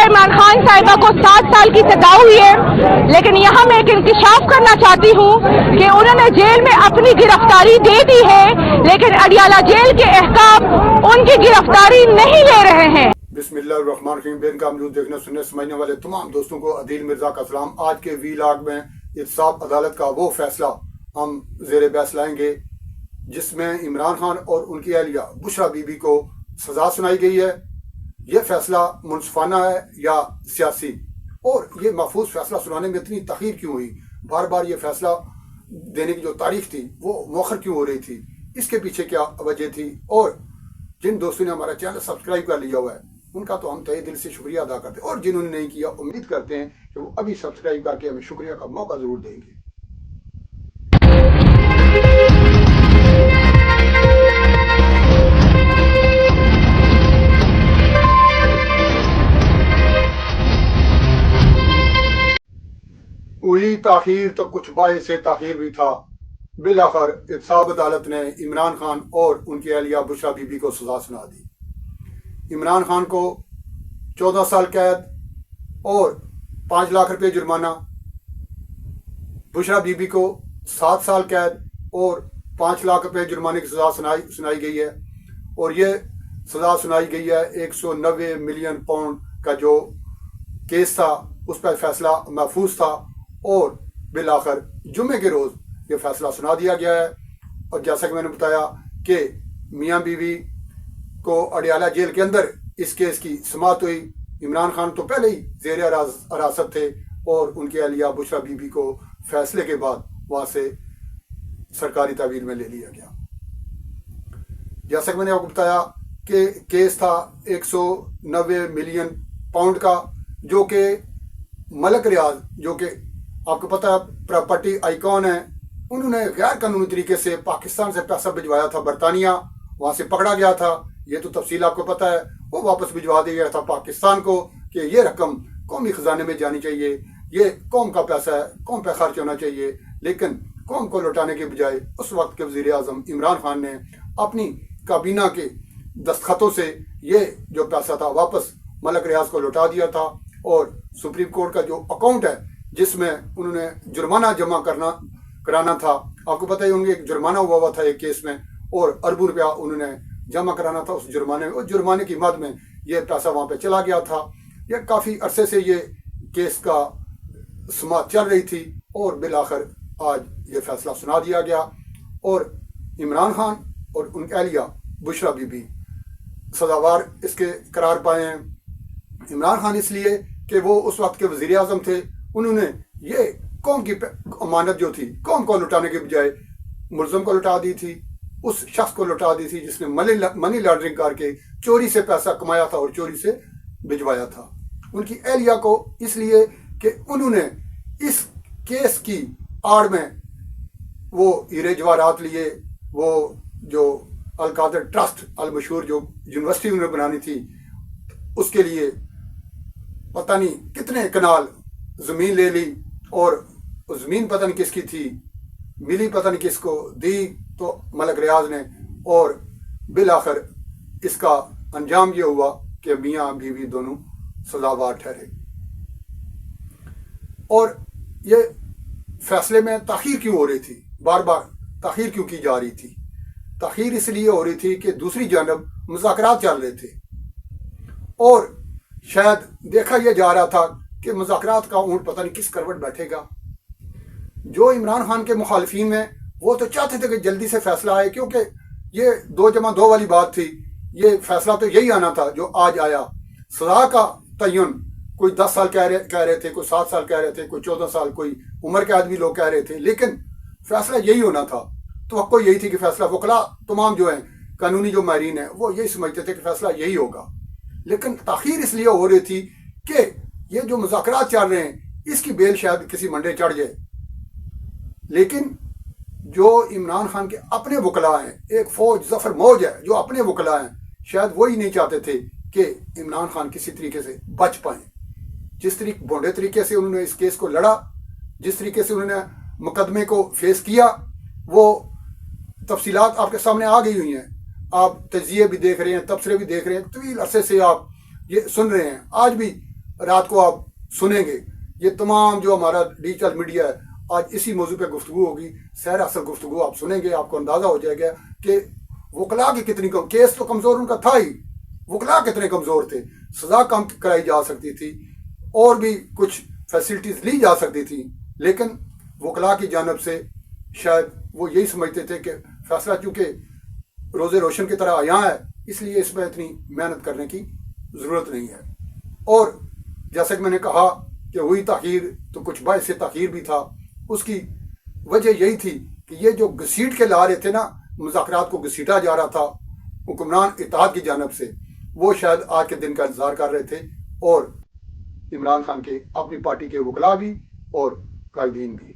इमरान खान साहिबा को 7 साल की सजा हुई है, लेकिन यहाँ मैं एक इंकशाफ करना चाहती हूँ कि उन्होंने जेल में अपनी गिरफ्तारी दे दी है, लेकिन अडियाला जेल के अहकाम उनकी गिरफ्तारी नहीं ले रहे हैं। बिस्मिल्लाहिर्रहमानिर्रहीम। बेनका अमरूद देखने सुनने समझने वाले तमाम दोस्तों को अदील मिर्जा का सलाम। आज के वीलॉग में इंसाफ अदालत का वो फैसला हम ज़ेर बहस लाएंगे जिसमें इमरान खान और उनकी अहलिया बुशरा बीबी को सजा सुनाई गई है। ये फैसला मुनसिफाना है या सियासी, और ये महफूज फैसला सुनाने में इतनी तखीर क्यों हुई, बार बार ये फैसला देने की जो तारीख थी वो मौखर क्यों हो रही थी, इसके पीछे क्या वजह थी। और जिन दोस्तों ने हमारा चैनल सब्सक्राइब कर लिया हुआ है उनका तो हम तहे दिल से शुक्रिया अदा करते हैं, और जिन्होंने नहीं किया उम्मीद करते हैं कि वो अभी सब्सक्राइब करके हमें शुक्रिया का मौका जरूर देंगे। हुई ताखीर तो कुछ बायस से ताखीर भी था। बिलाखिर इंसाफ अदालत ने इमरान खान और उनकी अहलिया बुशरा बीबी को सजा सुना दी। इमरान खान को 14 साल कैद और 5 लाख रुपए जुर्माना, बुशरा बीबी को 7 साल कैद और 5 लाख रुपए जुर्माने की सजा सुनाई गई है। और ये सजा सुनाई गई है 190 मिलियन पाउंड का जो केस था उस पर फैसला महफूज था, और बिलाखिर जुम्मे के रोज़ ये फैसला सुना दिया गया है। और जैसा कि मैंने बताया कि मियाँ बीवी को अडियाला जेल के अंदर इस केस की समाअत हुई। इमरान खान तो पहले ही ज़ेर हिरासत थे और उनकी अहलिया बुशरा बीबी को फैसले के बाद वहाँ से सरकारी तहवील में ले लिया गया। जैसा कि मैंने आपको बताया कि केस था 190 मिलियन पाउंड का, जो कि मलक रियाज, जो कि आपको पता है प्रॉपर्टी आइकॉन है, उन्होंने गैर कानूनी तरीके से पाकिस्तान से पैसा भिजवाया था बरतानिया, वहाँ से पकड़ा गया था। ये तो तफसील आपको पता है। वो वापस भिजवा दिया गया था पाकिस्तान को कि ये रकम कौमी खजाने में जानी चाहिए, ये कौम का पैसा है, कौम पे खर्च होना चाहिए। लेकिन कौम को लौटाने के बजाय उस वक्त के वज़ीर आज़म इमरान खान ने अपनी काबीना के दस्तखतों से ये जो पैसा था वापस मलक रियाज को लौटा दिया था। और सुप्रीम कोर्ट का जो अकाउंट है जिसमें उन्होंने जुर्माना जमा कराना था, आपको पता है उनके एक जुर्माना हुआ था एक केस में, और अरबों रुपया उन्होंने जमा कराना था उस जुर्माने में। उस जुर्माने की मद में ये पैसा वहाँ पे चला गया था। ये काफ़ी अरसे से ये केस का समाअत चल रही थी, और बिलाखिर आज ये फैसला सुना दिया गया। और इमरान खान और उनकी अहलिया बुशरा बीबी सजावार इसके करार पाए हैं। इमरान खान इसलिए कि वो उस वक्त के वज़ीर आज़म थे, उन्होंने ये कौम की अमानत जो थी कौम को लुटाने के बजाय मुल्ज़िम को लुटा दी थी, उस शख्स को लुटा दी थी जिसने मनी लॉन्ड्रिंग करके चोरी से पैसा कमाया था और चोरी से भिजवाया था। उनकी अहलिया को इसलिए कि उन्होंने इस केस की आड़ में वो हीरे जवाहरात लिए, वो जो अल कादर ट्रस्ट अल मशहूर जो यूनिवर्सिटी उन्होंने बनानी थी उसके लिए पता नहीं कितने कनाल ज़मीन ले ली, और ज़मीन पता नहीं किसकी थी, मिली पता नहीं किसको, दी तो मलक रियाज ने। और बिलाखिर इसका अंजाम ये हुआ कि मियाँ बीवी दोनों सजावार ठहरे। और ये फैसले में ताख़ीर क्यों हो रही थी, बार बार ताख़ीर क्यों की जा रही थी? ताख़ीर इसलिए हो रही थी कि दूसरी जानब मुज़ाकरात चल रहे थे, और शायद देखा यह जा रहा था कि मुज़ाकरात का ऊँट पता नहीं किस करवट बैठेगा। जो इमरान खान के मुखालिफिन हैं वो तो चाहते थे कि जल्दी से फैसला आए, क्योंकि ये 2+2 वाली बात थी। ये फैसला तो यही आना था जो आज आया। सजा का तयन कोई 10 साल कह रहे थे, कोई 7 साल कह रहे थे, कोई 14 साल, कोई उम्र के आदमी लोग कह रहे थे, लेकिन फैसला यही होना था। तो यही थी कि फैसला वकला तमाम जो हैं कानूनी जो माहिरीन हैं वो यही समझते थे कि फैसला यही होगा। लेकिन ताख़ीर इसलिए हो रही थी कि ये जो मुज़ाकरात चल रहे हैं इसकी बेल शायद किसी मंडे चढ़ जाए। लेकिन जो इमरान खान के अपने वकला हैं, एक फौज जफर मौज है जो अपने वकला हैं, शायद वही नहीं चाहते थे कि इमरान खान किसी तरीके से बच पाएँ। जिस भोंडे तरीके से उन्होंने इस केस को लड़ा, जिस तरीके से उन्होंने मुकदमे को फेस किया, वो तफसीलात आपके सामने आ गई हुई हैं। आप तजिए भी देख रहे हैं, तबसरे भी देख रहे हैं, तवील अरसे से आप ये सुन रहे हैं। आज भी رات کو آپ سنیں گے. یہ تمام جو ہمارا ڈیجیٹل میڈیا ہے آج اسی موضوع پہ گفتگو ہوگی. سیر اصل گفتگو آپ سنیں گے, آپ کو اندازہ ہو جائے گا کہ وکلا کی کتنی کیس تو کمزور ان کا تھا ہی, وکلا کتنے کمزور تھے. سزا کم کرائی جا سکتی تھی اور بھی کچھ فیسلٹیز لی جا سکتی تھی, لیکن وکلا کی جانب سے شاید وہ یہی سمجھتے تھے کہ فیصلہ چونکہ روزے روشن کی طرح آیا ہے اس لیے اس میں اتنی محنت کرنے کی ضرورت نہیں ہے. اور جیسا کہ میں نے کہا کہ ہوئی تاخیر تو کچھ باعث تاخیر بھی تھا. اس کی وجہ یہی تھی کہ یہ جو گھسیٹ کے لا رہے تھے نا, مذاکرات کو گھسیٹا جا رہا تھا حکمران اتحاد کی جانب سے, وہ شاید آج کے دن کا انتظار کر رہے تھے, اور عمران خان کے اپنی پارٹی کے وکلا بھی اور قائدین بھی.